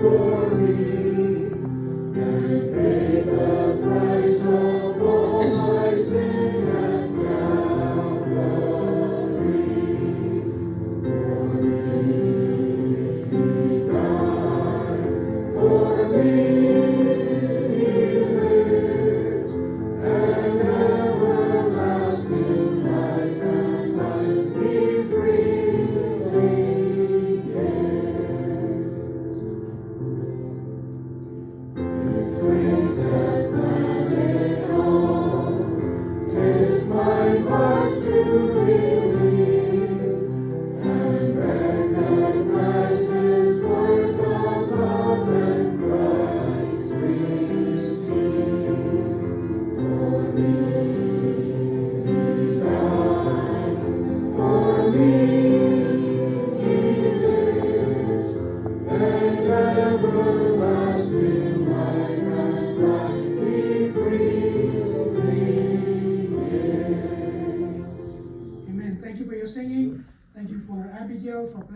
for me and paid the price of all my sin at Calvary. He died for me. He lives, and everlasting life and life He freely gives. His grace has planned it all. 'Tis mine but to believe and recognize His work of love and Christ received for me. He died for me. He lives, and everlasting life and life He freely gives. Amen. Thank you for your singing. Thank you for Abigail for playing.